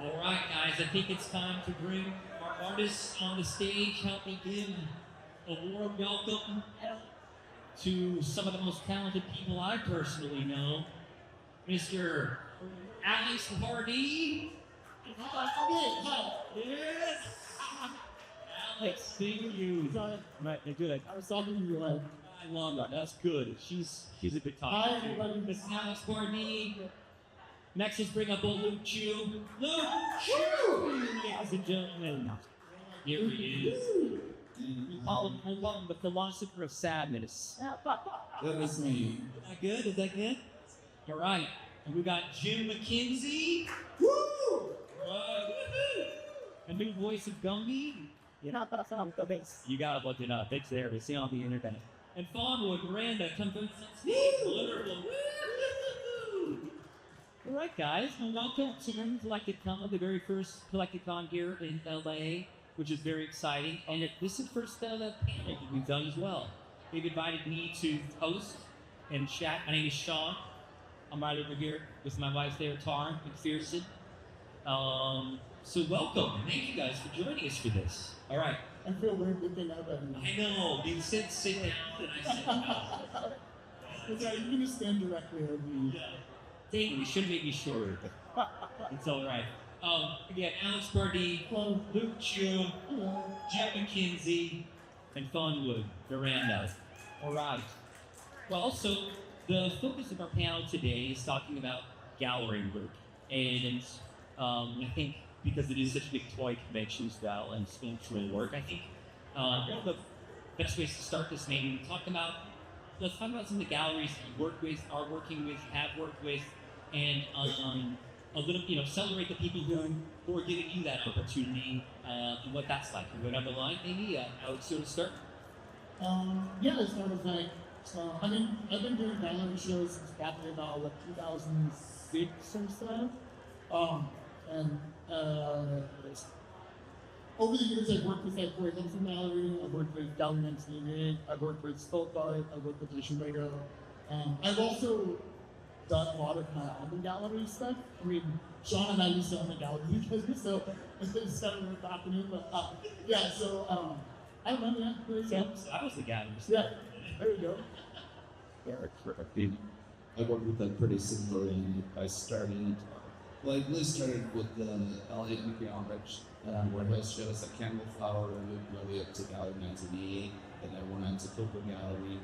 All right, guys, I think it's time to bring our artists on the stage. Help me give a warm welcome to some of the most talented people I personally know. Mr. Alex Pardee. Yes! Alex, thank you. Right, they're good. I was talking to you like, I love that. That's good. She's a bit hi tough. everybody, Miss Alex Pardee. Next is bring up old Luke Chueh. Luke Chueh! Ladies and gentlemen. Here he is. We call him the philosopher of sadness. That was me. Is that good? Is that good? All right. And we got Jim McKenzie. Woo! A new voice of Gumby. you know, that's how the base. You gotta look it up. It's there. It's on the internet. And Faunwood, Miranda, come to the Liverpool. Woo! All right, guys. And welcome to CollectedCon, the very first CollectedCon here in LA, which is very exciting. And this is the first panel we've done as well. They've invited me to host and chat. My name is Sean. I'm right over here with my wife there, Taryn McPherson. So welcome. Thank you guys for joining us for this. All right. I feel weird looking up at you. I know. You said sit down, and I said no. It's like, you're gonna stand directly over me. Yeah. Dang, you should have made me shorter. It's all right. Again, Alex Pardee, Luke Chueh, Jim McKenzie, and Faunwood, Miranda. All right. Well, so the focus of our panel today is talking about gallery work. And I think because it is such a big toy convention style and sculptural work, I think one of the best ways to start this maybe let's talk about some of the galleries that you work with, are working with, have worked with, and a little, celebrate the people who are giving you that opportunity and what that's like. You go down the line, maybe. Alex, sort of start. Yeah, it's sort of like, so I've been doing gallery shows since back in about like 2006 or so. And over the years, I've worked with like Corey Hilton Gallery, I've worked with Gallery TV, I've worked with Spoke Art, I've worked with Vision Radio. I've also done a lot of my album gallery stuff. I mean, Sean and I used to own a gallery together, so it's been 7 in the afternoon, but yeah, so I don't know, yeah. So I was the guy. Yeah, there you go. I worked with them pretty similarly. I started with the Elliot McKenzie, where his shows at Candle Flower and moved my way up to Gallery 1988, and then went on to Cooper Gallery.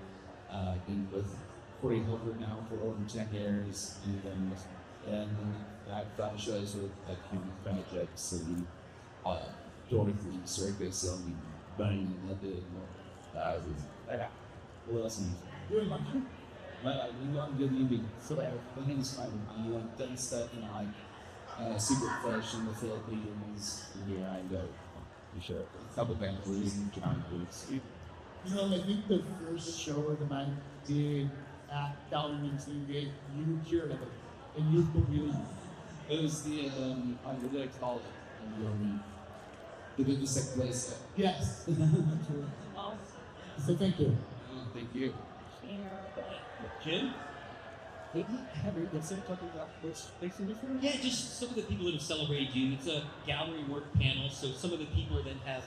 Been with Corey Hilbert now for over 10 years, and I've done shows with Human Projects and Dorothy Circus and Bunny and London. What else? We want good evening. So my name is Simon. I've done stuff in Secret Fresh in the Philippines. Here I go. For sure. A couple bands in John Boots. You know, I think the first show that I did at Gallery TV, you cured it, and you've been really. It was the what did I call it? The biggest place. Yes. So thank you. Thank you. Jim? Yeah, just some of the people that have celebrated you. It's a gallery work panel, so some of the people that have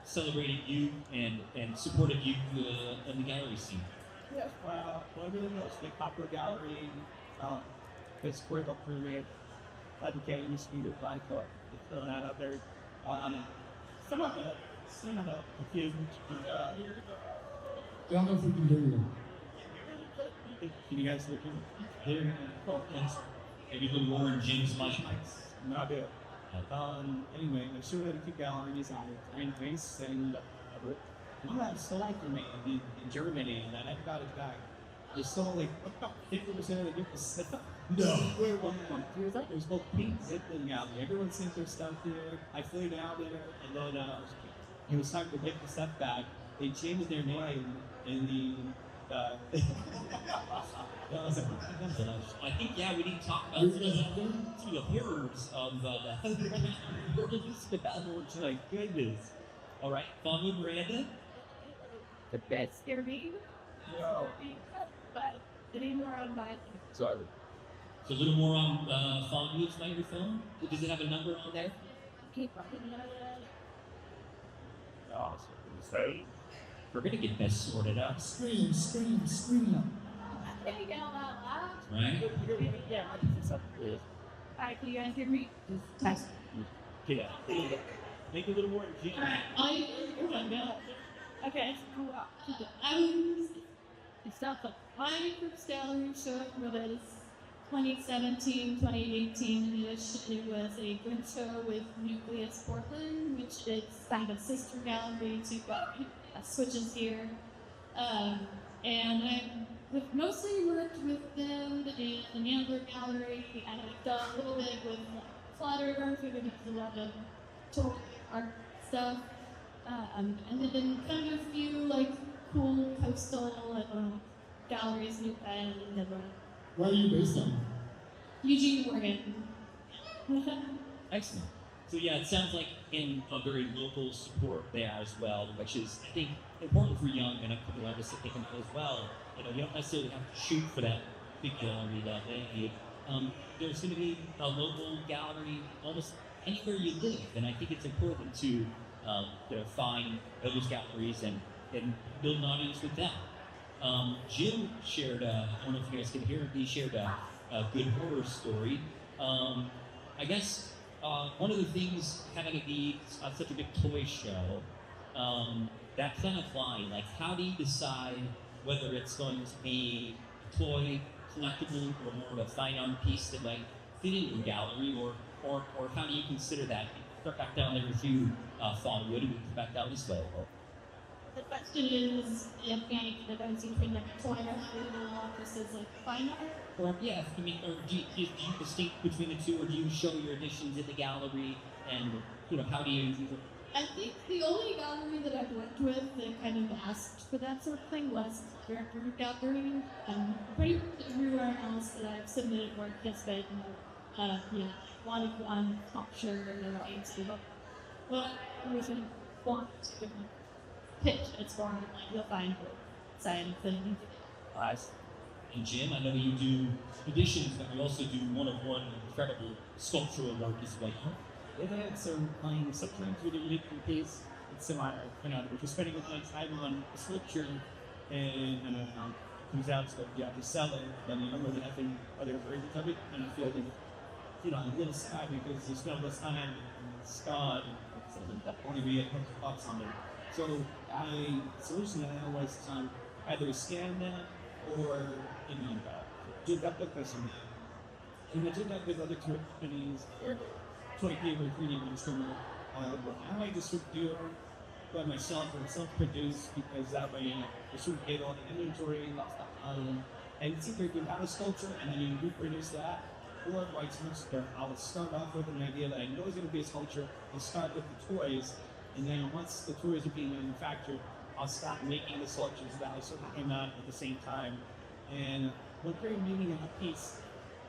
celebrated you and supported you in the gallery scene. Yes, well, one of the most popular gallery is Square Book Premiere. I became used to be the fine court. It's still not up there. Some of the occasions. I don't know if we can hear you. Can you guys look in? Maybe a little more in Jim's mic. Not it. Anyway, there's so many galleries on Greece and one that's selected me in Germany, and I got it back. There's so like 50% of the people sit up. No. There's both Pete Zipping out there. Everyone sent their stuff there. I flew down there, and then it was time to take the stuff back. They changed their name in the. I think, we need to talk about the horrors of my goodness. All right, Faunwood, Miranda? The best for me. No. But anymore on my. Sorry. So a little more on Faunwood's microphone. Does it have a number on there? Okay, We're gonna get this sorted out, Scream, scream, scream. there you go, out loud. right? Yeah, I think so. Alright, can you guys hear me? Test. Yeah. Make it a little more G. Oh my god. Okay, cool. It's not the my first gallery show was 2017, 2018-ish. It was a good show with Nucleus Portland, which is kind of sister gallery to Switches here. And I've mostly worked with them in the Ambler Gallery, and I've done a little bit with photography, because a lot of toy art stuff. And then kind of a few like cool coastal galleries, New Penn, and Where are you based on? Eugene, Oregon. Excellent. So yeah, it sounds like in a very local support there as well, which is, I think, important for young and upcoming artists to think about as well. You know, you don't necessarily have to shoot for that big gallery that day. There's going to be a local gallery almost anywhere you live, and I think it's important to find those galleries and build an audience with them. Jim shared, I don't know if you guys can hear it, he shared a good horror story. I guess one of the things having it be such a big toy show, that kind of line, like how do you decide whether it's going to be a toy, collectible, or more of a fine art piece that might fit into a gallery, or how do you consider that? Start back down there with you, Faunwood, and we come back down this way. The question is if any difference between like toy art versus like fine art. Or yeah, I mean, or do you distinct between the two, or do you show your additions in the gallery, and how do you? I think the only gallery that I've worked with that kind of asked for that sort of thing was Character Gallery. Pretty much everywhere else that I've submitted work has been, one sculpture and rights to look. But we should want to pitch as far as like you'll find science and And Jim, I know you do editions, but you also do one-of-one incredible sculptural work as well. Yeah, so sometimes we do make a piece. It's similar, if you're spending a lot of time on a sculpture and it comes out, so you have to sell it, then you don't really have any other versions of it, and I feel like, a little sad because you spend less time and it's gone, and only we get $100 on it. So the solution that I always either scan that or do that with person. And I did that with other companies, or 20 people 3D instrument. I might just do it by myself or self-produce, because that way you sort of get all the inventory and it's either you have a sculpture and then you reproduce that, or vice versa. I'll start off with an idea that I know is going to be a sculpture and start with the toys, and then once the toys are being manufactured, I'll stop making the sculptures that I sort of came out at the same time. And when you're making a piece,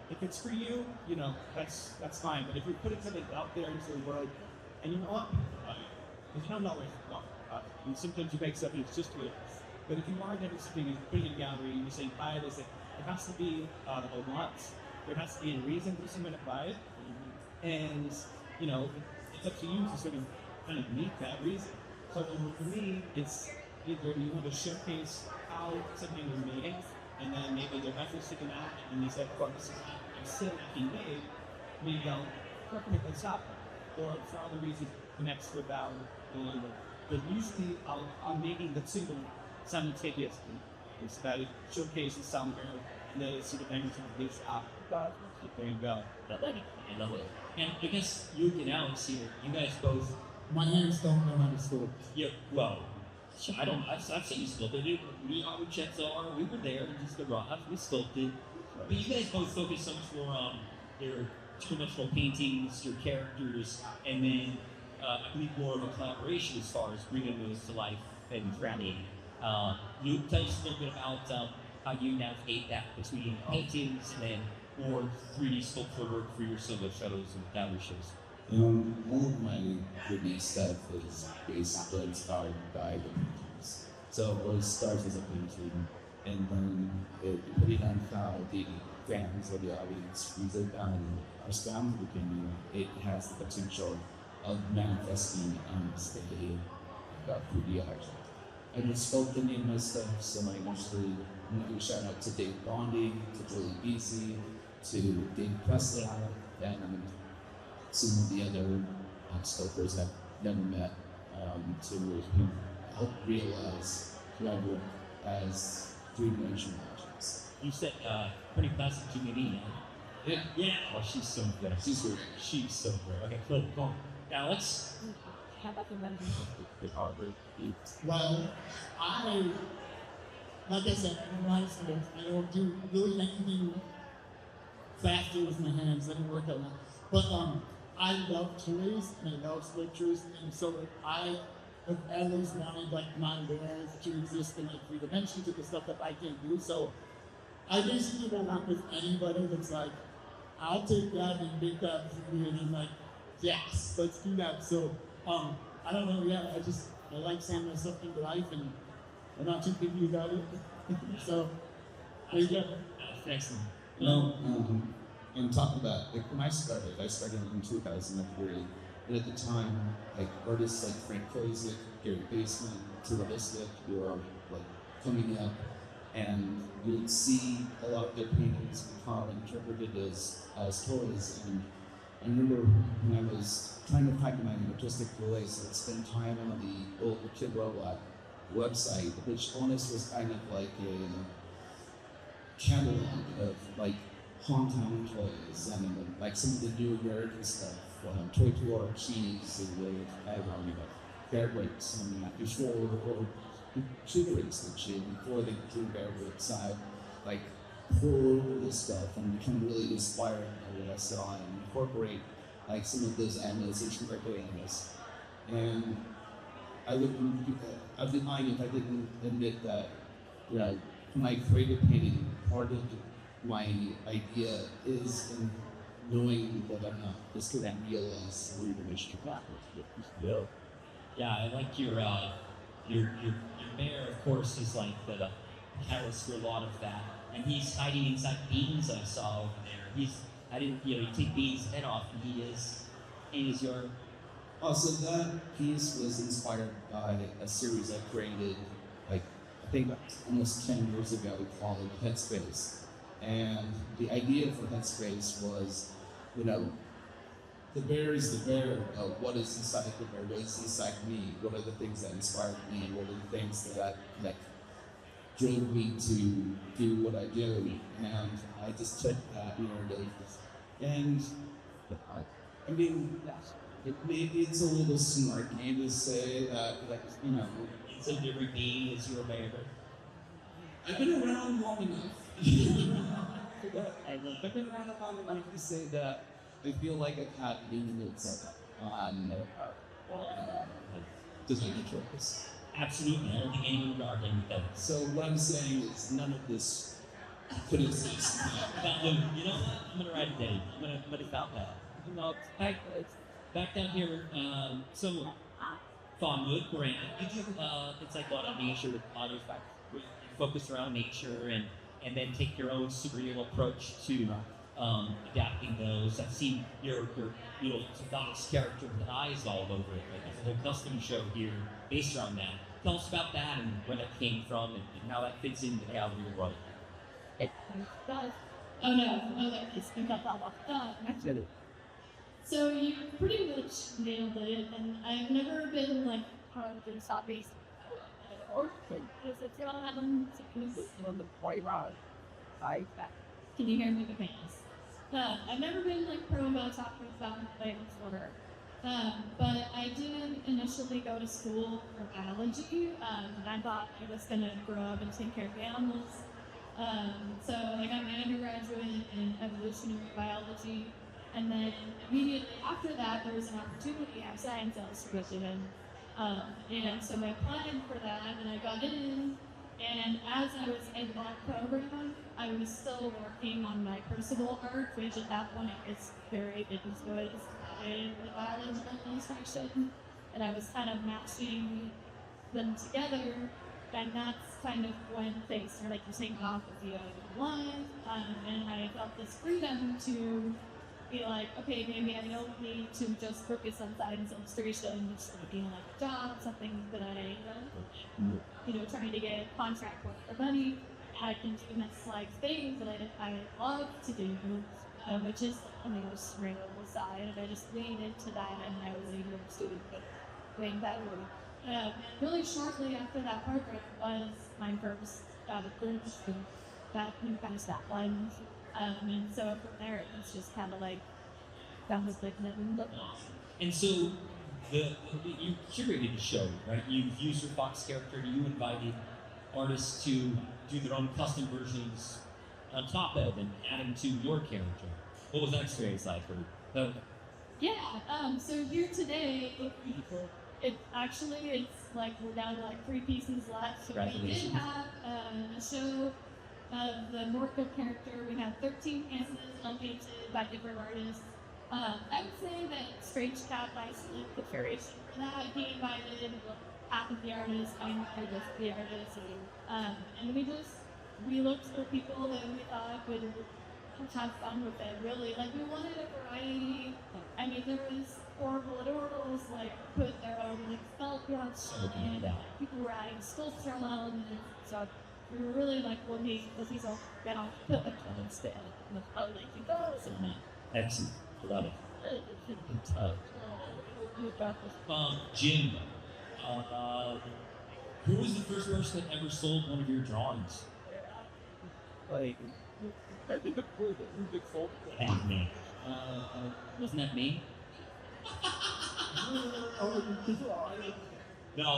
if it's for you, that's fine. But if you're putting something out there into the world, and you know what, if you don't know it, and sometimes you make something that's just for you. But if you are getting something and putting it in a gallery and you say buy this, it has to be a want. There has to be a reason for someone to buy it, and it's up to you to sort of kind of meet that reason. So for me, it's either you want to showcase how something was made, and then maybe the reference sticking out, and you say, well, this is still being made, maybe they'll recommend the stop, or for other reasons connects with that. But usually I'm making the single simultaneously. It's that it showcases somewhere, and then it's sort of everything this out. There you go. I love it. And I guess Luke and Alex here, you guys both. My hands don't know how to sculpt. Yeah, well, I've seen you sculpted it. We were there in just the garage, we sculpted. But you guys both focus so much more on your two-dimensional paintings, your characters, and then I believe more of a collaboration as far as bringing those to life and branding. Luke, tell us a little bit about how you navigate that between paintings and then more 3D sculpture work for your solo shows and gallery shows. More of my 3D stuff is basically inspired by the paintings. So it starts as a painting, and then depending on how the fans or the audience reads it and are strong opinion, it has the potential of manifesting as a 3D object. I just sculpted the name of my stuff, so I usually give a shout out to Dave Bondi, to Julie Beasy, to Dave Presley, and some of the other sculptors I've never met to help realize Lowbrow as three-dimensional objects. You said pretty classic to me. Yeah. Yeah. Oh, she's so good. She's great. She's so good. Okay, cool. Go on. Alex? Well, like I said, I don't do really anything faster with my hands. I don't work out well. But I love toys and I love sculptures, and so I have always wanted like my world to exist in like 3 dimensions to the stuff that I can't do. So I basically go out with anybody that's like, I'll take that and make that for you, and I'm like, yes, let's do that. So I don't know, yeah, I like seeing myself into life, and I'm not too picky about it. So there you go. Excellent. On top of that, like when I started in 2003, and at the time, like artists like Frank Kozik, Gary Basement, Surrealism were like coming up, and you would see a lot of their paintings become interpreted as toys. And I remember when I was trying to find my artistic release, I'd spend time on the old Kid Robot website, which honest was kind of like a catalog of like hometown toys and like some of the new American stuff, Toy Tour, Cheese, and I don't know, Bear Bricks, and before or Tree Bricks, actually, before they drew Bear Bricks, I like pour over this stuff and become really inspired by what I saw and incorporate like some of those animation criteria. And I'd be lying if I didn't admit that, you know, when I created painting, part of my idea is in knowing that I'm not just going to realize three-dimensional properties. Yeah, I like your mayor, of course, is like the catalyst for a lot of that, and he's hiding inside beans I saw over there. You take Bean's head off, and he is your. Oh, so that piece was inspired by a series I created, like, I think almost 10 years ago, called Headspace. And the idea for Headspace was, you know, the bear is the bear. What is inside the bear? What is inside me? What are the things that inspired me? What are the things that drove me to do what I do? And I just took that narrative, and I mean, maybe it's a little snarky to say that, like, you know, So every bean is your mayor. I've been around long enough. I've been around long enough to say that I feel like I've had influence on design choice. Absolutely, I don't think anyone would argue with that. So what I'm saying is none of this could exist. You know what? I'm gonna write it down. I'm gonna count that. Well, back down here. So Faunwood, Grant, it's like a lot of nature with auto facts. Focus around nature and then take your own surreal approach to adapting those. I've seen your Docs character with eyes all over it. Like there's a whole custom show here based around that. Tell us about that and where that came from and how that fits into the gallery you're running. Oh no, it's actually. So you pretty much nailed it, and I've never been like part of this hobby. Can you hear me? Okay. I've never been like pro about talking about things or but I did initially go to school for biology, and I thought I was gonna grow up and take care of animals. So I got my undergraduate in evolutionary biology, and then immediately after that there was an opportunity at science illustration. And so I applied for that, and I got in. And as I was in that program, I was still working on my personal art, which at that point is very good in the biology illustration. And I was kind of matching them together, and that's kind of when things started like taking off with the online, and I felt this freedom to be like, okay, maybe I don't need to just focus on science illustration, which is being like a job, something that I, trying to get contract work for money. I can do this like thing that I love to do, which is the surreal side, and I just leaned into that, and I was able to wing that way. And really shortly after that program was my first group that kind of that one. And so from there, it's just kind of like that was like And so you curated the show, right? You used your Fox character. You invited artists to do their own custom versions on top of and add them to your character. What was that experience like for you? Yeah. So here today, it's like we're down to like 3 pieces left. So we did have a show of the Morco character. We had 13 pieces unpainted by different artists. I would say that Strange Cat nicely the variation for that. He invited half of the artists, I invited the artists, and we looked for people that we thought would have fun with it. Really, like we wanted a variety. I mean, there was horrible adorals like put their own like felt brush, and people were adding sculpture elements. So we were really like looking for these all get off the instead of how they can go. Excellent. Love it. Jim, who was the first person that ever sold one of your drawings? Like, I think the big folk. And me. Wasn't that me? No,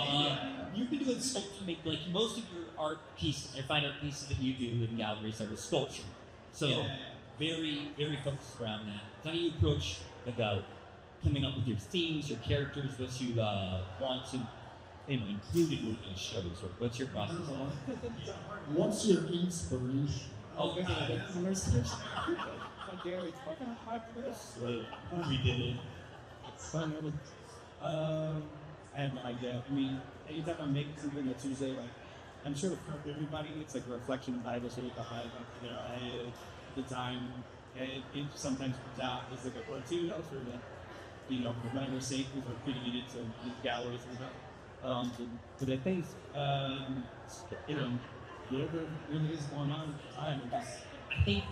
you've been doing sculpture, like most of your art pieces, your fine art pieces that you do in galleries are with sculpture. So very, very focused around that. How do you approach about coming up with your themes, your characters, what you want to include in your shows? Or what's your process? What's your inspiration? Oh, we did it. I have no idea. I mean, anytime I'm making something that's usually like, I'm sure for everybody, it's like a reflection of Bible, so the head, the time, it sometimes comes out as like a cartoon for the, for whatever sake, we're putting it into these galleries and stuff. But I think, whatever really is going on at the time, I think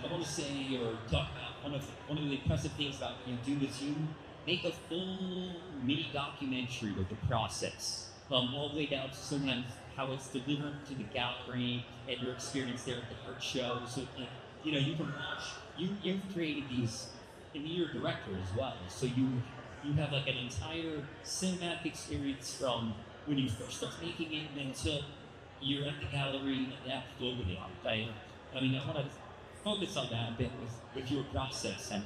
I want to say or talk about one of the impressive things about doing this. You make a full mini documentary of the process, all the way down to sometimes how it's delivered to the gallery and your experience there at the art show. So you can watch. You've created these, and you're a director as well. So you have like an entire cinematic experience from when you first start making it until you're at the gallery and after over the art. I mean, I want to focus on that a bit with your process and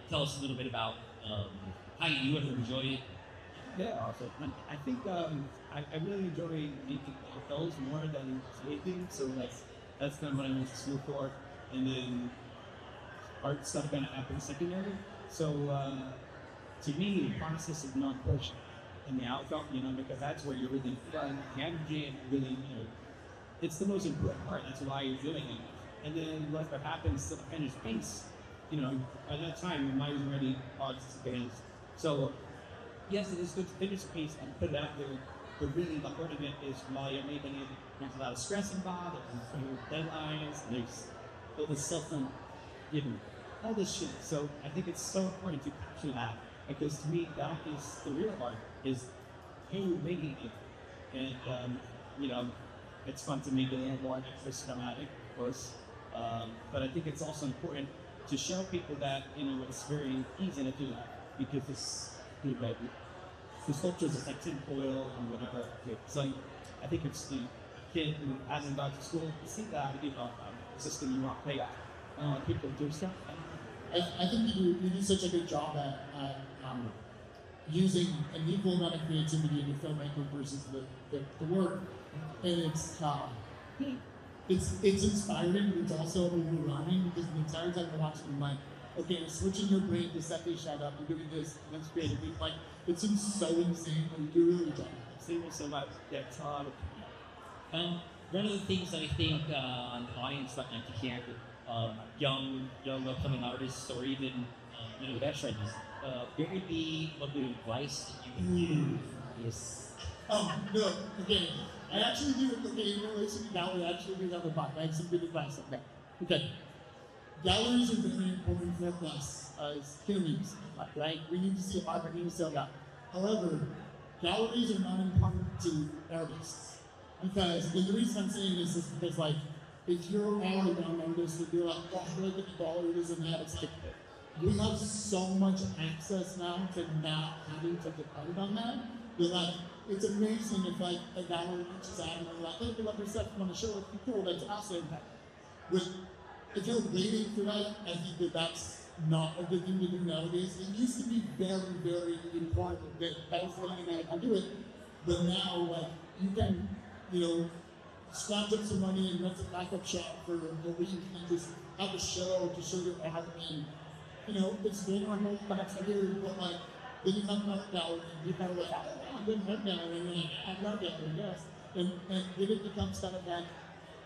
tell us a little bit about how you ever enjoy it. Yeah, awesome. I think I really enjoy making those more than anything. So like that's kind of what I went to school for, and then art stuff kind of happened secondary. So to me, the process is not push and the outcome, because that's where you're really fun, the energy, and really, it's the most important part. That's why you're doing it. And then what happens to the finished piece, at that time, your mind was already on. So yes, it is good to finish the piece and put it out there, but really the heart of it is while you're making it, there's a lot of stress involved, there's deadlines, there's all this stuff and all this shit. So I think it's so important to capture that, because to me that is the real part, is you making it. And it's fun to make it a little more extra cinematic, of course. But I think it's also important to show people that it's very easy to do that, because it's the sculptures is like tin foil and whatever. So I think it's the kid who hasn't gone to school to see that system you want to play at. People do stuff. I think you do such a good job at using an equal amount of creativity in your filmmaking versus the work, and it's inspiring, but it's also overwhelming, because the entire time you're watching, I'm like, okay, you're switching your brain to set this shot up, you're doing this, and that's creative. Like, it seems so insane, but you do really enjoy it. Thank you so much. Yeah, Todd. one of the things that I think an audience might like to hear, young upcoming artists, or even veterans, what would be what bit of advice that you would give? Yes. No, okay. I actually do, okay, in relation to gallery, I actually do have a thought. I have some good advice on that. Okay. Galleries are very important for us as humans, right? We need to see art, we need to sell that. However, galleries are not important to artists. Because, and the reason I'm saying this is because, like, if you're all around on this, you're like, oh, look at the galleries and that, it's like, we have so much access now to not having to depend on that. You're like, it's amazing if like a gallery reaches out and they're like, hey, we love your stuff, you want to show it, cool, that's awesome. But if you're waiting for that, I think that that's not a good thing to do nowadays. It used to be very, very important that everyone can do it, but now like you can, scratch up some money and rent a backup shop for a week and just have a show to show that it hasn't been, it's been on most back here, but like then you come out gallery and you kind of like, oh, I didn't have gallery, and I love gallery, yes. And then it becomes kind of that,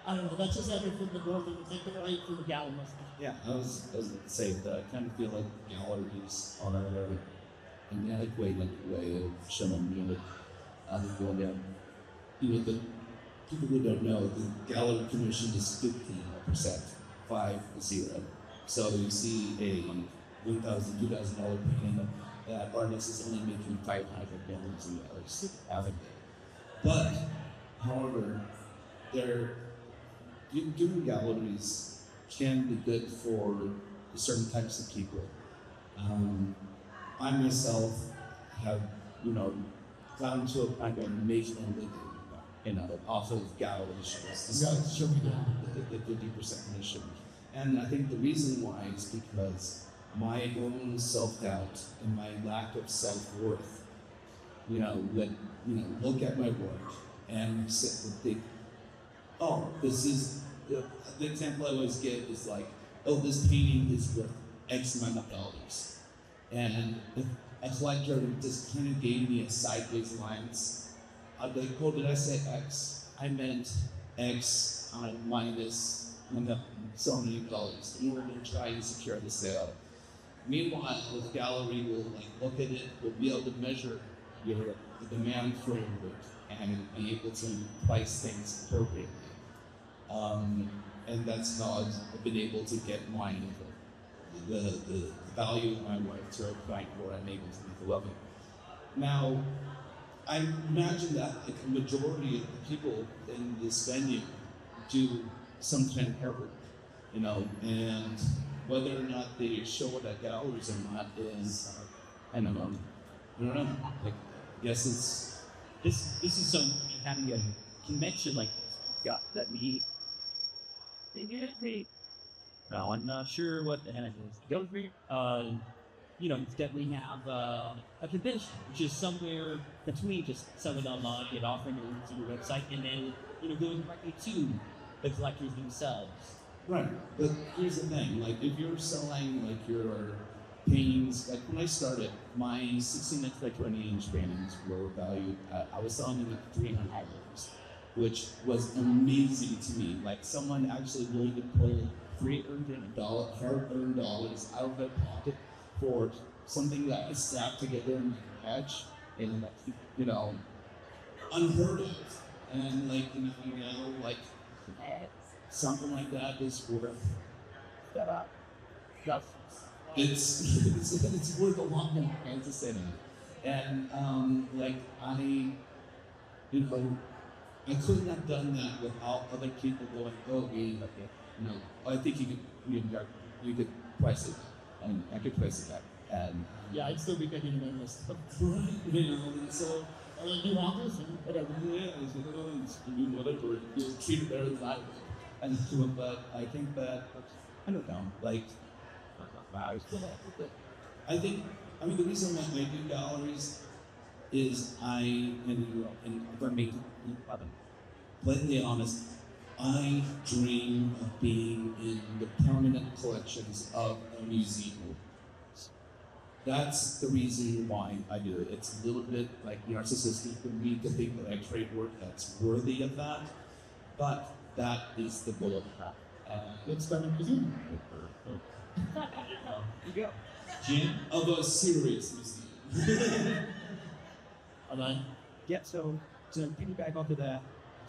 I don't know, that's just everything the world and take it right for the gallery. Yeah, I was going to say that I kind of feel like galleries are an inadequate way of showing the people who don't know, the gallery commission is 15%, 5-0. So you see a $1,000, $2,000 painting that artist is only making $500 out of it. But, however, doing galleries can be good for certain types of people. I myself have, gotten to a point where I'm making a living, off of gallery shows. The 50% commission. And I think the reason why is because my own self-doubt and my lack of self-worth, look at my work and sit and think, oh, this is, the example I always give is like, oh, this painting is worth X amount of dollars. And if a collector just kind of gave me a sideways glance, I'd be like, oh, did I say X? I meant X minus so many dollars in order to try and secure the sale. Meanwhile, the gallery will look at it, will be able to measure the demand for it and be able to price things appropriately. And that's how I've been able to get the value of my work to a point where I'm able to make a living. Now, I imagine that a majority of the people in this venue do some kind of hair work, and whether or not they show it at galleries or not is, I don't know. I guess it's this is so having a convention like this. Yeah, that we. Well, I'm not sure what the hell it is. Go through. Instead we have a convention, which is somewhere between just selling online, get offering it to your website, and then going directly to the collectors themselves. right. But here's the thing: if you're selling your paintings, when I started, my 16-inch by 20-inch paintings were valued at, I was selling them at $300, which was amazing to me. Someone actually willing to pull hard-earned dollars out of their pocket for something that is stacked together in my patch, and unheard of. And something like that is worth. It's worth a lot more than to say that. And I couldn't have done that without other people going, oh, I think you could price it, and I could price it back. And Yeah, I'd still be taking it on this. and so You want this? And whatever. whatever, you'll treat it better than I would. And but I think that, I don't know, I think, the reason why I do galleries is and if I'm being blatantly honest, I dream of being in the permanent collections of a museum. That's the reason why I do it. It's a little bit narcissistic for me to think that I trade work that's worthy of that. But that is the bullet. Let's start with you. You go. Jim? Of a serious museum. Alright. Yeah, so to piggyback off of that,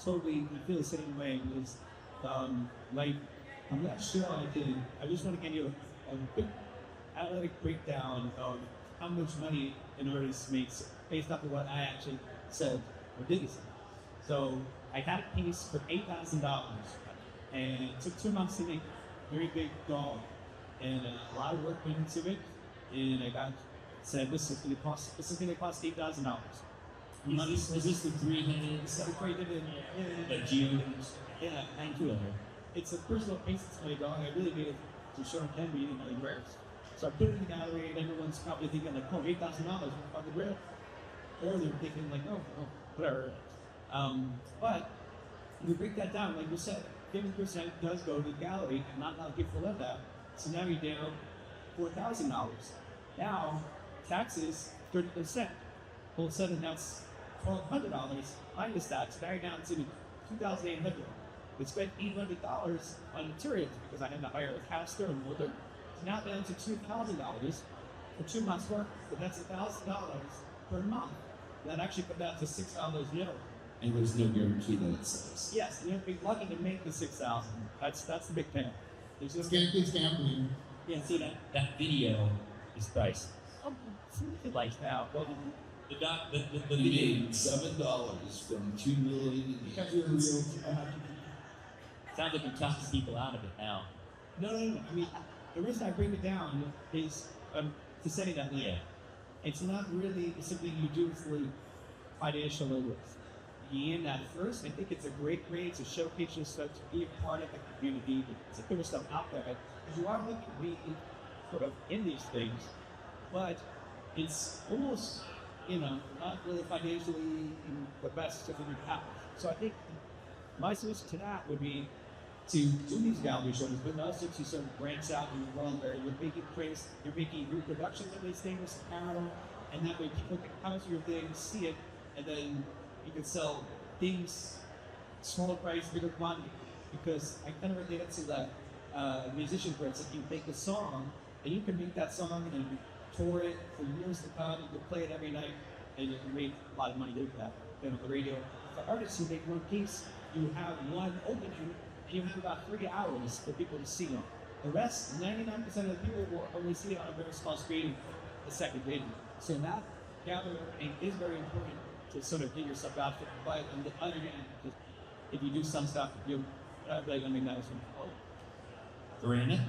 totally I feel the same way. Is like I'm not sure I just want to give you a quick analytic breakdown of how much money an artist makes based off of what I actually said or didn't say. So I had a piece for $8,000, and it took 2 months to make a very big doll, and a lot of work went into it. And I said this is going to cost $8,000. Is this the three-headed, like geodes? Yeah, thank you. It's a personal piece to my dog. I really made it to show him reading my wares. So I put it in the gallery, and everyone's probably thinking like, oh, $8,000 for fucking rare. Or they're thinking like, oh, whatever. But when you break that down, like you said, 50% does go to the gallery, and not a lot of people love that. So now you're down $4,000. Now, taxes, 30%. All of a sudden, that's $1,200 minus tax. Now you're down to $2,800. We spent $800 on materials because I had to hire a caster and molder. It's now down to $2,000 for 2 months' work, but that's $1,000 per month. That actually comes down to $6 a year. And there's no guarantee that it sells. Yes, you have to be lucky to make the $6,000. That's the big thing. There's just It's gambling. yeah. See that video is priced. Like now, well, The You video made $7 from $2 million. Because you're real. sounds like you're talking people out of it now. no. I mean, the reason I bring it down is to say that Yeah. it's not really something you do for financial gain at first. I think it's a great way to showcase yourself, to be a part of the community, to put yourself out there. Because you are looking to be sort of in these things, but it's almost, not really financially the best of your path. So I think my solution to that would be to do these gallery shows, but also to sort of branch out and run where you're making prints, you're making reproductions of these things, apparel, and that way people can come to your thing, see it, and then you can sell things, smaller price, bigger quantity. Because I kind of relate it to the musician prints. If you make a song, and you can make that song and tour it for years to come, you can play it every night, and you can make a lot of money doing that. On the radio, for artists who make one piece, you have one opening, and you have about 3 hours for people to see them. The rest, 99% of the people will only see it on a very small screen the second video. So that gathering is very important to sort of get yourself out there. But on the other hand, if you do some stuff, you're like, I mean, that is Brandon?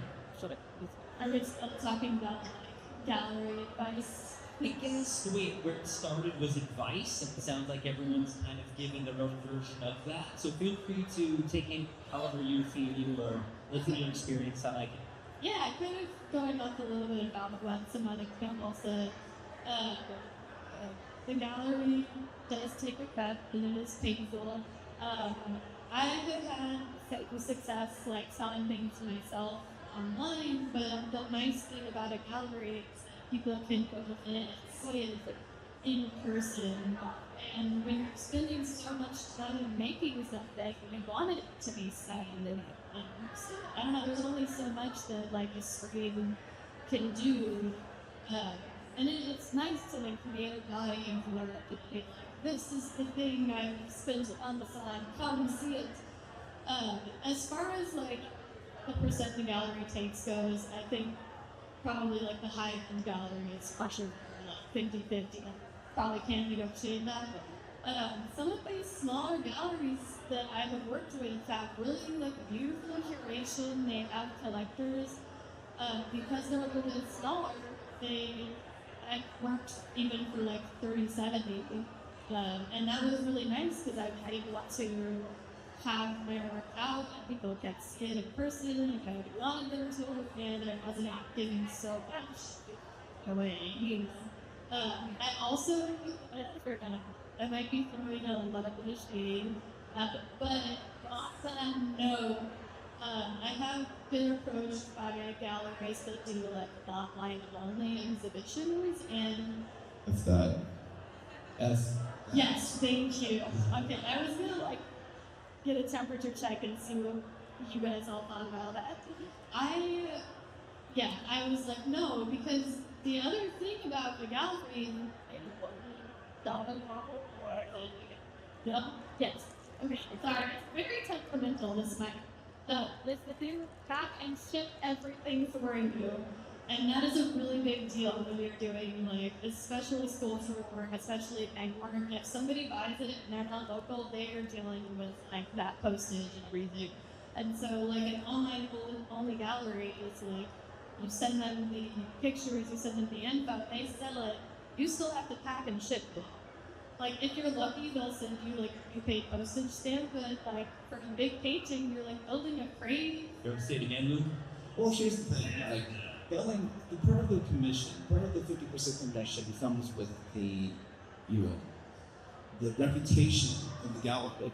I was talking about like gallery advice. I guess the way where it started was advice, and it sounds like everyone's kind of giving their own version of that. So feel free to take in however you feel or live your experience. I like it. Yeah, kind of going off a little bit about what some other people said. The gallery does take a cut, and it is painful. I have had success like selling things to myself online, but the nice thing about a gallery is people can go in and see it in person. And when you're spending so much time making something, you want it to be signed. I don't know, there's only so much that like a screen can do. And it's nice to like create a value for it. Like, this is the thing I spent on the side, come and see it. As far as like the percent the gallery takes goes, I think probably like the high-end gallery is pushing like 50-50. Probably can't negotiate that. Some of these smaller galleries that I have worked with have really like beautiful curation. They have collectors. Because they're a little bit smaller, I worked even for like 30-70. And that was really nice because I got to have my work out, people get see it in person, and I would log them to it, and I wasn't giving so much away. I also, I might be throwing a lot of shade, but no, I have been approached by galleries that do like offline only exhibitions, and What's that? yes, thank you. Okay, I was gonna like get a temperature check and see what you guys all thought about that. I was like, no, because the other thing about the gallery, yes, okay, sorry, it's very temperamental, this mic. This thing, pack and ship everything for you. And that is a really big deal when you're doing, like, especially sculptural work, especially egg work. If somebody buys it and they're not local, they are dealing with, like, that postage and everything. And so, like, an online only gallery is like, you send them the pictures, you send them the info, they sell it, you still have to pack and ship it. Like, if you're lucky, they'll send you, like, a prepaid postage stamp, but, like, for a big painting, you're, like, building a frame. You ever say it again, Luke? Well, here's the thing, like, building, the part of the commission, part of the 50% commission comes with the reputation of the gallery.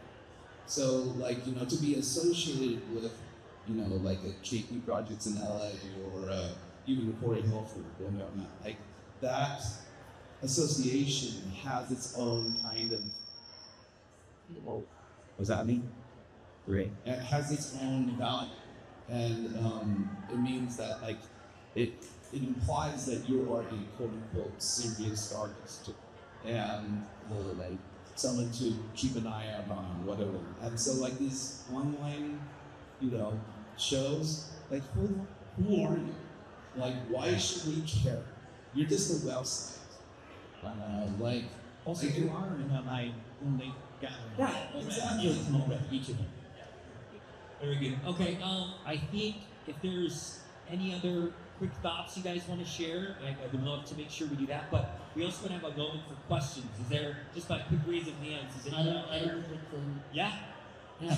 So, like, to be associated with, like a JP Projects in LA or even the Corey Hilford or whatnot, like, that association has its own kind of, what does that mean? Great. It has its own value. And it means that, like, it implies that you are a quote-unquote serious artist and like someone to keep an eye out on, whatever. And so, like, these online, shows, like, who are you? Like, why should we care? You're just a website. Like, Also, you are in my only gallery. Yeah, exactly. Each of them. Very good. Okay, I think if there's any other quick thoughts you guys want to share, I would love to make sure we do that. But we also want to have a moment for questions. Is there, just by quick raise of hands, is it? I don't think so. Yeah? Yeah.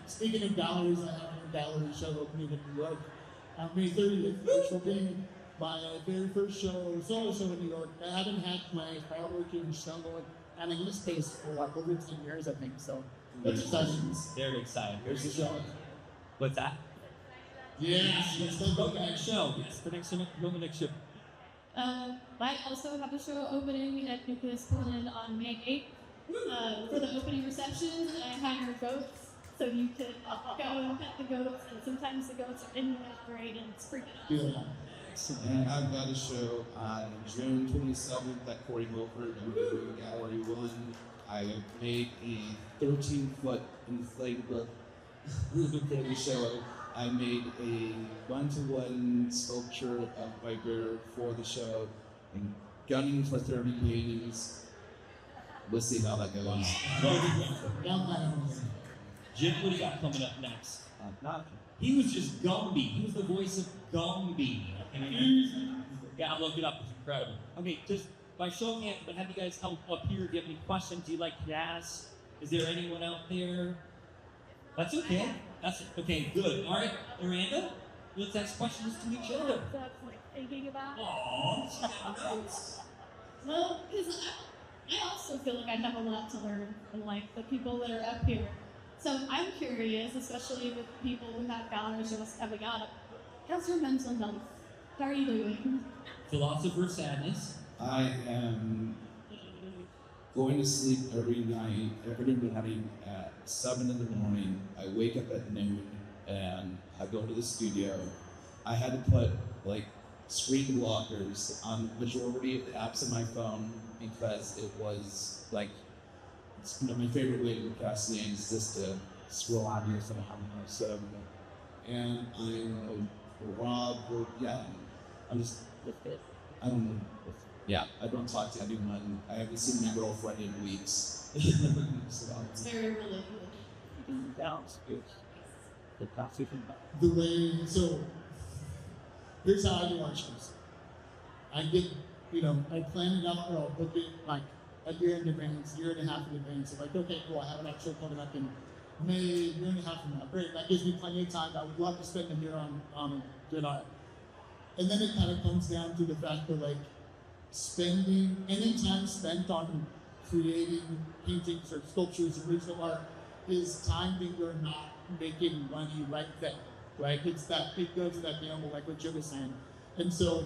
Speaking of galleries, I have a gallery show opening in New York on May 30th, which will be my very first solo show in New York. I haven't had my fireworking show in this space for like over 10 years, I think. So that's exciting. Very exciting. There's the show. What's that? Yes, let's go The next show. Yes, the next show. Go the next show. I also have a show opening at Nucleus Portland on May 8th. For the opening reception, I hire goats, so you could go and pet the goats, and sometimes the goats are in the parade and it's freaking out. Yeah. and I've got a show on June 27th at Corey Wilford in Gallery 1. I made a 13-foot inflatable for the show. I made a one-to-one sculpture of my bear for the show, and gunning for 30 paintings. We'll see how that goes. Jim, what do you got coming up next? Not He was just Gumby. He was the voice of Gumby. Yeah, I looked it up. It's incredible. Okay, just by show of hands, but have you guys come up here? Do you have any questions you'd like to ask? Is there anyone out there? That's okay. That's okay. Good. All right, Miranda, let's ask questions to each other. That's like thinking about. Aww. Well, because I also feel like I have a lot to learn from like the people that are up here. So I'm curious, especially with people who have gallery shows coming out. How's your mental health? How are you doing? Philosopher sadness. I am going to sleep every night at 7 in the morning. I wake up at noon and I go to the studio. I had to put like screen blockers on the majority of the apps on my phone because it was like, it's my favorite way to procrastinate is just to scroll on here somehow. So, and I'm Rob, I don't talk to anyone. I haven't seen my girlfriend in weeks. So, It's very relatable. The way, so here's how I do our shows. I get, I plan it out, or I'll book it like a year in advance, year and a half in advance. So like, okay, cool, I have an show coming up in May, year and a half from now. Great, that gives me plenty of time. I would love to spend a year on good art. And then it kind of comes down to the fact that like spending any time spent on creating paintings or sculptures, original art, is time that you're not making money right then, right? It goes to that gamble, like what Joe was saying. And so,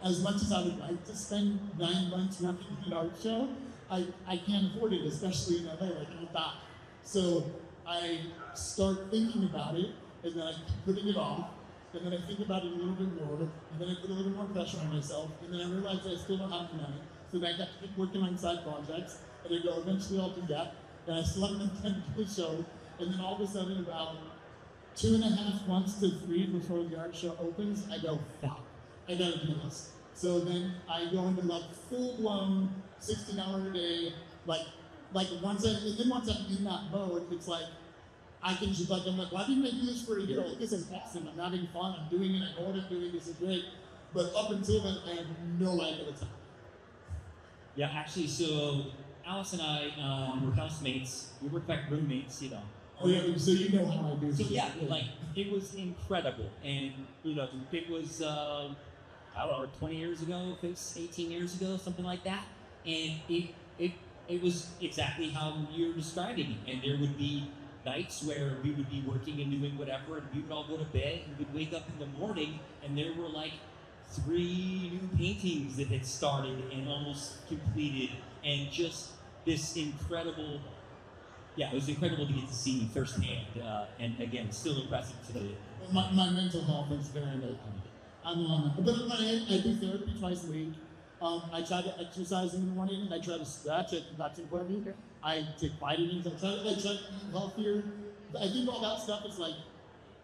as much as I would like to spend 9 months working an art show, I can't afford it, especially in LA, like I'll die. So I start thinking about it, and then I keep putting it off, and then I think about it a little bit more, and then I put a little more pressure on myself, and then I realize I still don't have the money, so then I got to keep working on side projects, and I go, eventually I'll do that, and I still haven't attended the show, and then all of a sudden about 2.5 months to 3 before the art show opens, I go, fuck, I gotta do this. So then I go into like full-blown 16-hour a day, like once I'm in that mode, it's like, I can just like, I'm like, why didn't I do this for a year? This is awesome, I'm having fun, I'm doing it, I know what I'm doing, this is great. But up until then, I have no idea what's happening. Yeah, actually, so Alice and I were housemates. We were like roommates, you know. Oh yeah, so you know how I do. So yeah, like it was incredible, and you know, it was I don't know, 20 years ago, 18 years ago, something like that, and it was exactly how you're describing it. And there would be nights where we would be working and doing whatever, and we would all go to bed, and we'd wake up in the morning, and there were like 3 new paintings that had started and almost completed, and just this incredible. Yeah, it was incredible to get to see firsthand, and again, it's still impressive today. My mental health is very low. But I do therapy twice a week. I try to exercise in the morning, and I try to stretch. That's important. I take vitamins. I try to eat healthier. I think all that stuff is like,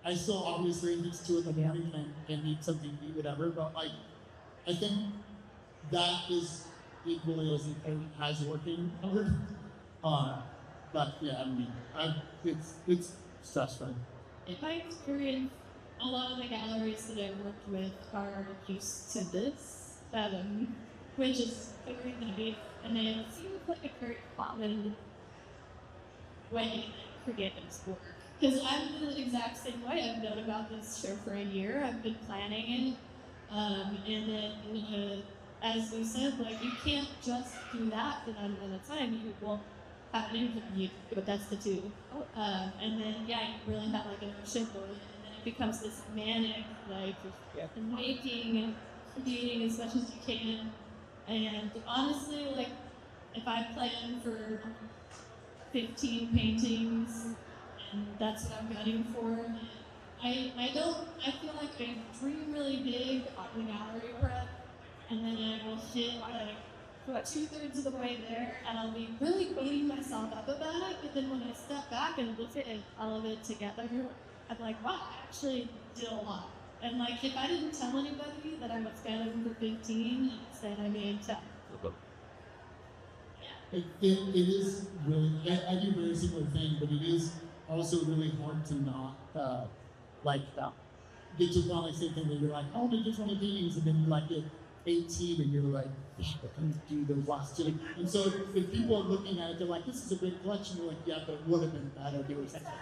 I still obviously if it's 2 in the morning and need something to eat, whatever. But like, I think that is equally as important as working hard. But yeah, I mean, it's stressful. In my experience, a lot of the galleries that I worked with are used to this, which is very nice, and it seems like a very common way creatives work. Because I'm the exact same way. I've known about this show for a year. I've been planning it, and then as we said, like you can't just do that for them at a time. You will have an interview, but that's the 2. And then yeah, you really have like an ownership of it, and then it becomes this manic, like making and creating as much as you can. And honestly, like if I plan for 15 paintings, and that's what I'm gunning for, I feel like I dream really big on the gallery prep, and then I will hit like about 2/3 of the way there, and I'll be really beating myself up about it, but then when I step back and look at all of it together, I'm like, wow, I actually did a lot. And like, if I didn't tell anybody that I was scanning for 15, instead I made 10. It is really, I do a very similar thing, but it is also really hard to not, get to finally say thing that you're like, oh, I just want to paintings, and then you like get 18 and you're like, I can't do those last 2. And so if people are looking at it, they're like, this is a great collection. You're like, yeah, but it would have been better.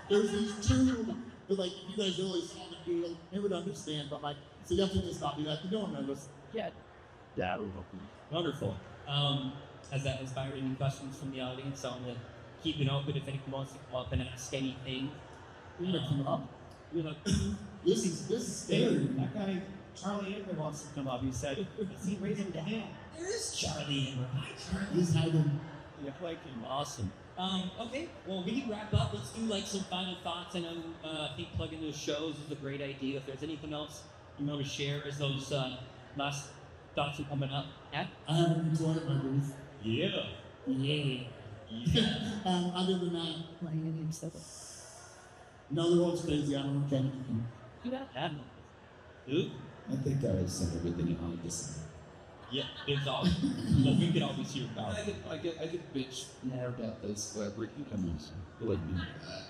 There's these 2, but like, if you guys really saw the deal, they would understand, but like, so you have to just not do that. You don't notice. Yeah. Yeah. Wonderful. Has that inspired any questions from the audience? So I'm going to keep it open if anyone wants to come up and ask anything. We're going to come up. This is scary. That guy, Charlie Ingram, wants to come up. He said, is he raising the hand? There is Charlie Ingram. Hi, Charlie. He's hiding. Yeah, like him. Awesome. Okay, well, we can wrap up. Let's do like some final thoughts. I know, I think plugging those shows is a great idea. If there's anything else you want to share as those last thoughts are coming up. Yeah? I haven't enjoyed my booth. Yeah. Other than that, playing and stuff. No, the world's crazy. I don't know anything. You got that. Luke? I think I said everything you wanted to say. Yeah, there's all. Well, we can always hear about it. I get bitch more about those collaborative cucumbers. Believe me.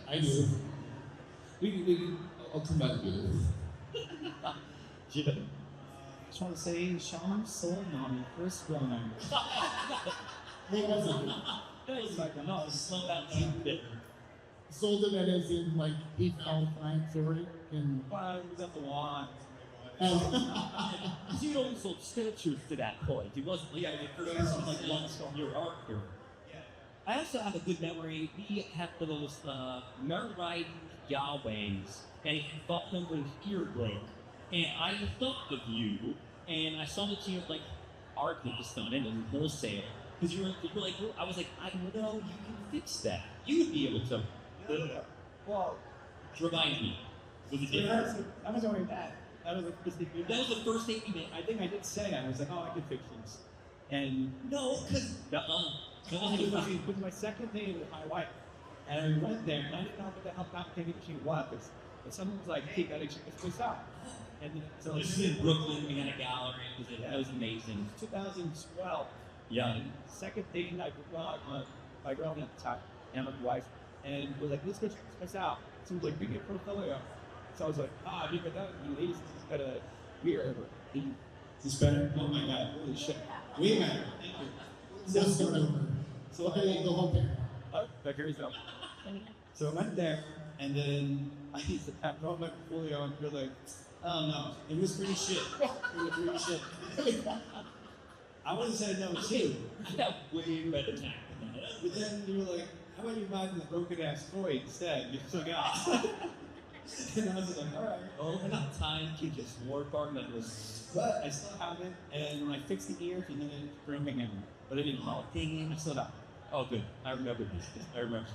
I do. I'll come back to it. Yeah. Just want to say, Sean sold on me first run. What was it? It's like, no, slow down a bit. Sold it as in like he fell fine for it and. Well, it was at the lawn. You only sold sculptures to that point. It wasn't like one from your art here. I also have a good memory. We had those Meride Yahwehs, and I bought them with earring. And I thought of you, and I saw that you had like art that was done in wholesale. Because you were like, I was like, I know you can fix that. You would be able to. Well, Remind me. Was it so different? that was already bad. That was like That was the first thing you made. I think I did say I was like, oh, I did fictions, and No, because it was my second day with my wife, and I went there and I didn't know what the hell complicated she was. But someone was like, hey, gotta check this place out. And then, so this is in Brooklyn. We had a gallery. That was amazing. 2012. Yeah. And second thing, my girlfriend at the time, and my wife, and was like, let's go check this place out. So it was like, big portfolio. So I was like, because that would be lazy. It's got a beer. Is this better? Oh my god, holy shit. Way better. Thank you. We'll start over. So Okay, the whole thing. But here we go. So I went there, and then I used to tap all my portfolio and feel like, Oh no, it was pretty shit. It was pretty shit. I would have said no too. I got way better tact than that. But then you were like, how about you buy the broken ass toy instead? You took out. And I was like, alright. Oh, enough time to just work our memories. But I still have it, and I fixed the ears and then it's broken in. But I didn't call it. Dang I still have it. Oh, good. I remember this. I remember.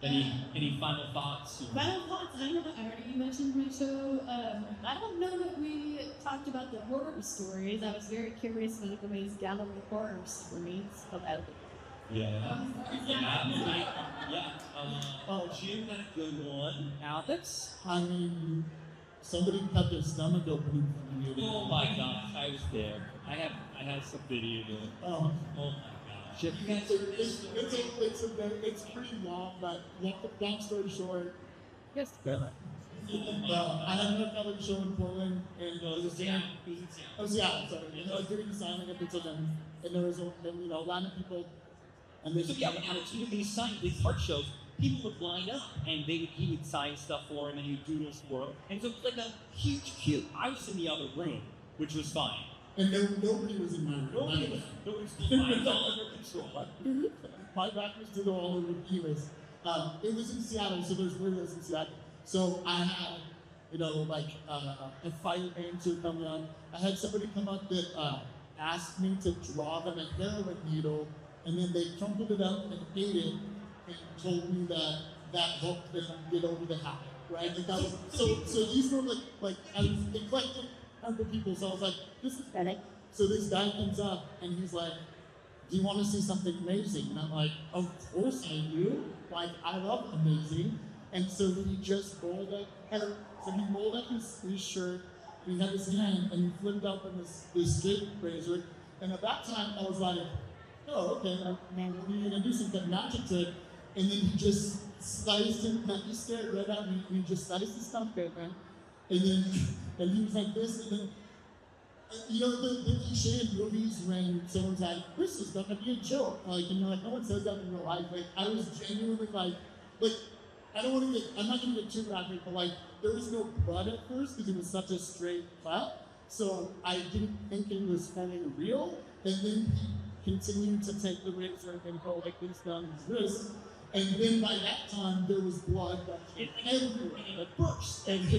Any final thoughts? Final thoughts, I already mentioned my show. I don't know that we talked about the horror stories. I was very curious about the ways gallery horror stories about it. Yeah. Jim had a good one. Alex? I mean, somebody cut their stomach open for you. Oh my gosh, I was there. I have some video of it. Oh. Oh my gosh. You guys It's pretty long, but long story short, Yes. I had another gallery show in Portland, and it was doing, sorry, and I was doing the signing of the event, and there was a lot of people, and So yeah, when Alex would do these art shows, people would line up and he would sign stuff for him and he'd doodles for him. And so it was like a huge queue. I was in the other room, which was fine. and nobody was in my room. Nobody was fine. All under control. My back was to the wall over anyways. It was in Seattle, so there's windows in Seattle. So I had, a fire answer come on. I had somebody come up that asked me to draw them a heroin needle, and then they crumpled it up and ate it, and told me that helped them get over the high, right? Like that was, so these were like I was eclectic of the people, so I was like, this is better. So this guy comes up and he's like, do you want to see something amazing? And I'm like, of course I do. Like, I love amazing. And so he just rolled up, he rolled up his shirt, he had his hand, and he flipped up in this straight razor. And at that time, I was like, oh, okay, now we're gonna do some kind of magic trick. And then he just sliced him, he stared right at me, and he just sliced his stomach open. And then, and he was like this, and then, the cliche in movies when someone's like, this is gonna be a joke, like, and you're like, no one says that in real life. Like, I was genuinely like, I'm not gonna get too graphic, but like, there was no blood at first because it was such a straight cut. So I didn't think it was kind of real. And then he continued to take the razor and go like this down his wrist. And then by that time, there was blood that came everywhere, and it burst. And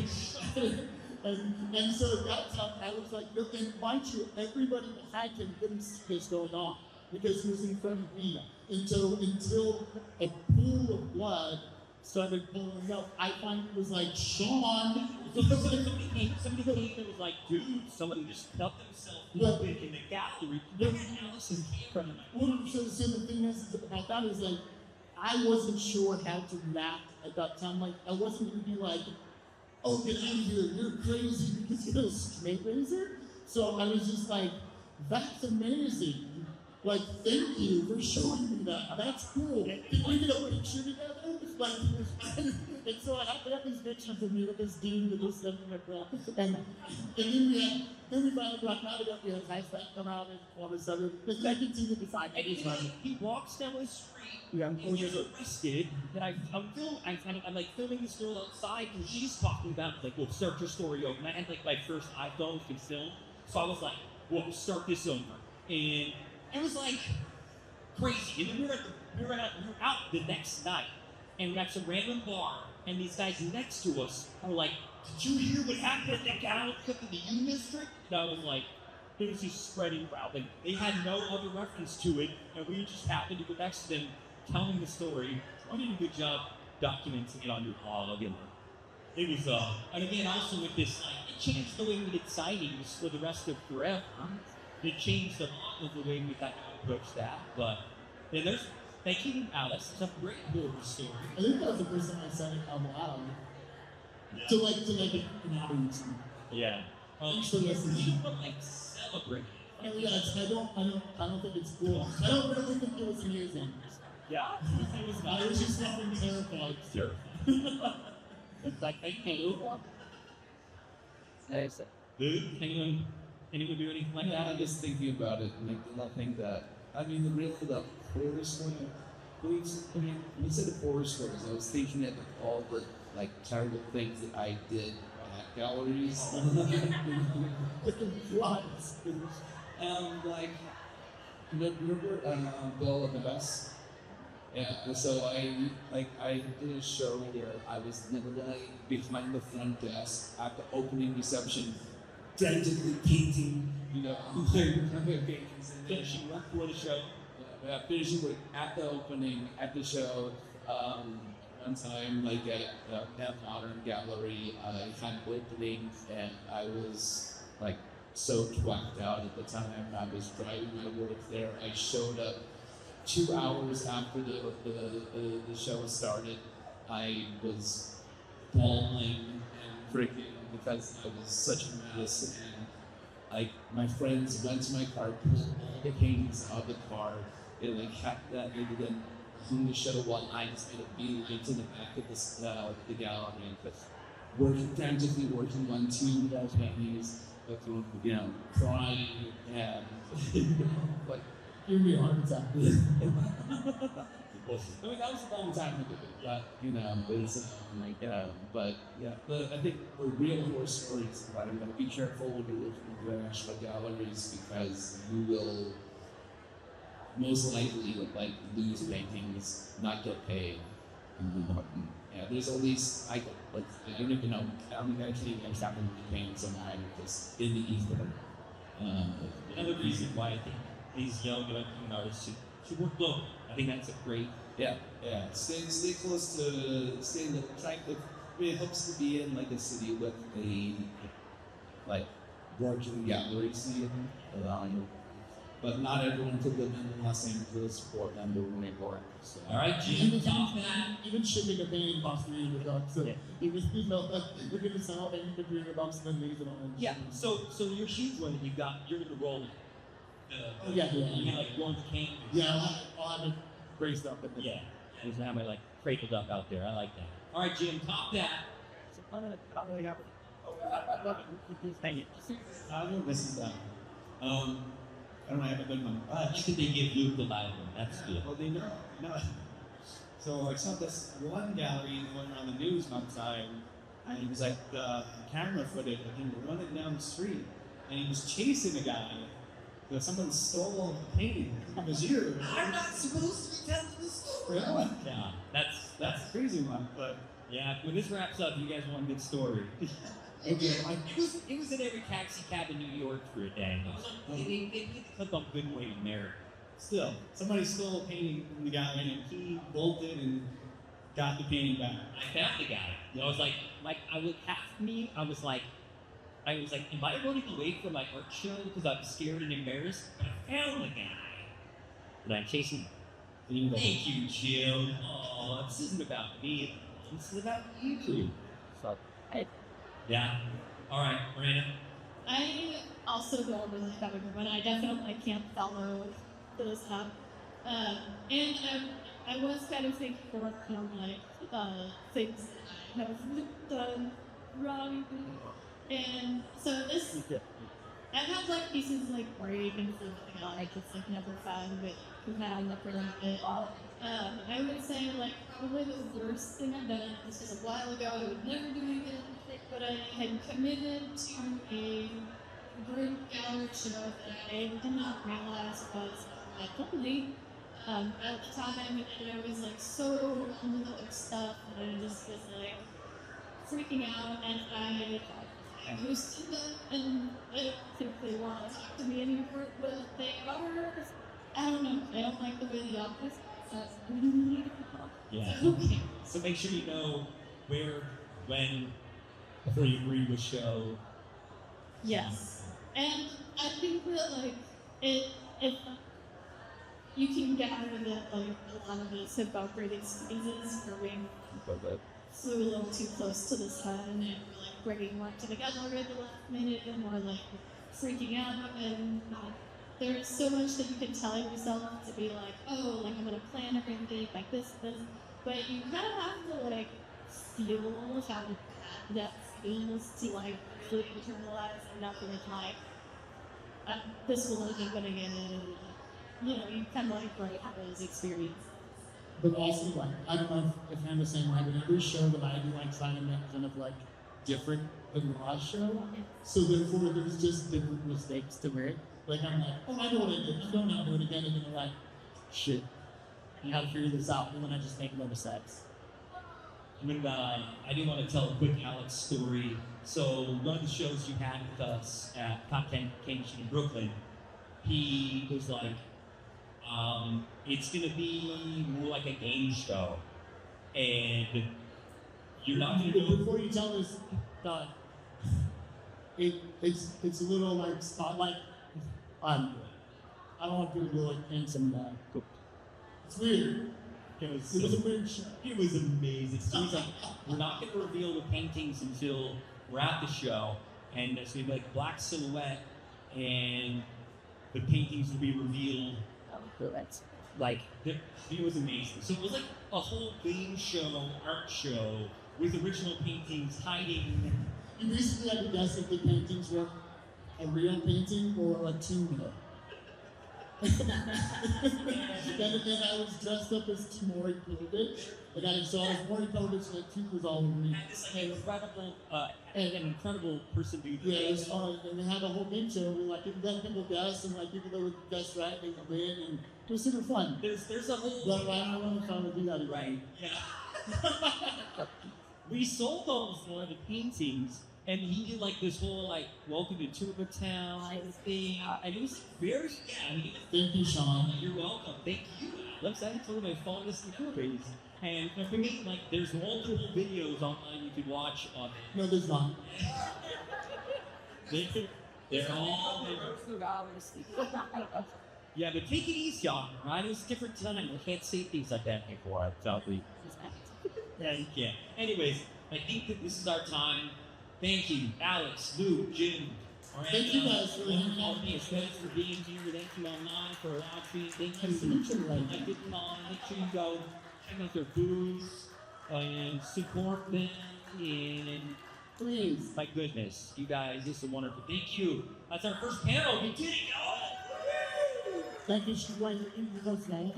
so at that time, I was like, look, and mind you, everybody behind him didn't see this going on because he was in front of me until a pool of blood started pulling up. I finally was like, Sean. Somebody came and was like, dude, somebody just cut themselves open in the gallery. Nobody else is here. So the thing is about that is like, I wasn't sure how to react at that time. Like, I wasn't gonna be like, oh, get out of here, you're crazy because you have a straight razor. So I was just like, that's amazing. Like, thank you for showing me that. That's cool. Can we get a picture together? Like, and so I have these pictures of me with this dude with this stuff in my breath. And then we finally got out of it. I come out and all this other. I continue to decide. He walks down the street. And he's arrested. And I'm like filming this girl outside, and she's talking about like, well, start your story over. And I had like my first iPhone to film, so I was like, well, start this over. And it was like crazy. And then we were out the next night, and we're at some random bar, and these guys next to us are like, did you hear what happened at that gallery cook in the U District? And I was like, it was just spreading around. Like, they had no other reference to it, and we just happened to go next to them telling the story. I did a good job documenting it on your blog, and it was and again also with this, like, it changed the way we did signings for the rest of forever. It changed a lot of the way we kind of approach that, but yeah, there's thank you, Alex. It's a great horror story. I think that was the first time I said it out loud. To like an audience. Yeah. Thanks for listening. You should, like, celebrate. Oh, yes, I don't think it's cool. I don't really think it was amusing. Yeah. It was I was just fucking terrified. Sure. It's like, okay. Dude, anyone do anything like that? I'm just thinking about it, and like nothing that. I mean, the horror story. When you said the horror stories, I was thinking of all the like terrible things that I did at galleries. Like, remember Bill of the Best? Yeah. So I did a show where I was literally behind the front desk at the opening reception, frantically painting, Finishing up for the show. finishing work at the opening, at the show. One time, like at that modern gallery, I had opening, and I was like so twacked out at the time. I was driving my work there. I showed up 2 hours after the show started. I was bawling and freaking because I was such a mess, and like my friends went to my car, pulled all the paintings out of the car, and like kept that, and then hung the show while I just made a beeline into the back of the gallery, but frantically working on 2 more paintings, but crying and like. Give me a heart attack. I mean, that was a long time ago, but but I think the real horror stories about it, be careful when you're looking at national galleries, because you will most likely like lose paintings, not get paid. Yeah, there's at least I don't even know how many actually happened to paint some mine just in the ether. Another reason why I think these young artists should work local. I think that's a great. Yeah. Stay close to it helps to be in like a city with a like working gallery scene. But not everyone could live in Los Angeles, Portland, or New York. So. All right, Jim. Top that. Even shipping a painting costs $300. So it was, we're going to sell a painting for $300 and then leave it on. Yeah. So your huge one that you're gonna roll. Yeah. You know, like going to canvas. Yeah, I'll have it braced up. Yeah. I just have it like cradled up out there. I like that. All right, Jim. Top that. This is I don't have a good one. I think they give Luke the loud one. That's good. Well, they know. No. So I saw this one gallery going around the news one time, and he was like camera footage of him running down the street, and he was chasing a guy. So someone stole a painting from his ear. I'm not supposed to be telling this story. Yeah, that's a crazy one, but yeah. When this wraps up, you guys want a good story. Okay, it was in every taxi cab in New York for a day. They need to click on Goodway in there. Still, somebody stole a painting from the gallery, and he bolted and got the painting back. I found the guy. I was like, I was like, am I running away from my art show because I'm scared and embarrassed? But I found the guy. And I'm chasing him. Thank you, Jim. Oh, this isn't about me. This is about you. So, yeah. All right, Miranda. I also don't really have a good one. I definitely can't follow those up. And I was kind of thinking more from things that I have done wrong. And so this, I've had like pieces like brave and stuff like it's like never fun, but compelling up a little bit. I would say like probably the worst thing I've done, this was a while ago, I would never do it again, but I had committed to a group gallery show that I did not realize was funny. At the time, I was like so into like stuff, and I just was like freaking out, and I hosted them, and I don't think they want to talk to me anymore, but they are, I don't know, I don't like the way the office. Yeah. Okay. So make sure you know where, when, before you agree with show. Yes. And I think that like if you can get out of it, like a lot of us have outgraded spaces where we flew a little too close to the sun and we're like bringing work together at the last minute and we're like freaking out and there's so much that you can tell yourself to be like, oh, like I'm gonna plan everything like this, but you kind of have to like feel how bad that feels to like fully internalize and not be like, this will only gonna get in. You know, you kind of like have those experiences. But also, like, I don't know if I'm the same way, but every show that I do, I try to make kind of like different than the last show. So therefore, there's just different mistakes to make. Like, I'm like, oh, I know what I did. I don't know it again. And then I'm like, shit, you gotta figure this out. And then I just make no mistakes. I do want to tell a quick Alex story. So one of the shows you had with us at Content Convention in Brooklyn, he was like, it's gonna be more like a game show, and you're not gonna know. Before you tell us, it's a little like spotlight. I don't want people to like paint some It's weird. It was a weird show. It was amazing. So he's like, we're not going to reveal the paintings until we're at the show, and there's going to be like a black silhouette, and the paintings will be revealed. Like, it was amazing. So it was like a whole game show, art show, with original paintings hiding. You basically had to guess if the paintings were a real painting or a tomb. Then again, I was dressed up as Timori Povich. So I was Maury Povich, and the tooth was all over me. And this an incredible person to do. Yeah, it was fun. And they had a whole game show where like then people guess, and like people that would guess right, they come in, and it was super fun. There's a whole. But I don't know if I would do that again. Right. Yeah. We sold those one of the paintings. And he did like this whole like welcome to Tuba Town thing, and it was very Thank you, Sean. You're welcome. Thank you. That's one of my fondest memories. And for me, like there's multiple videos online you could watch on. No, there's not. They're all. Yeah, but take it easy on them, right? It was a different time. I can't say things like that before. Yeah, you can't. Anyways, I think that this is our time. Thank you, Alex, Luke, Jim, Miranda. Thank you guys for being all me, especially for being here. Thank you online for watching. Thank you for CollectedCon. Make sure you go check out their booths and support them. And please, my goodness, you guys, this is wonderful. Thank you. That's our first panel. We did it, y'all. Thank you, Sean. You're the host now.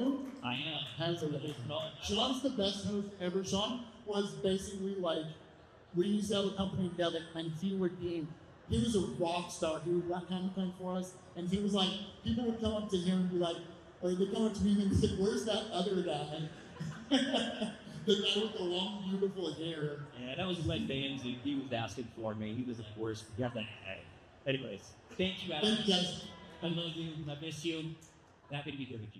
I am. Hands over the Sean's the best host ever. Sean was basically like, we used to have a company together, and he was a rock star. He would run Comic-Con for us, and he was like, people would come up to him and be like, or they'd come up to me and say, where's that other guy? The guy with the long, beautiful hair. Yeah, that was Glenn Danzig. He was asking for me. He was, of course, yeah, anyways, thank you, Alex. Thank you, guys. I love you. I miss you. Happy to be here with you.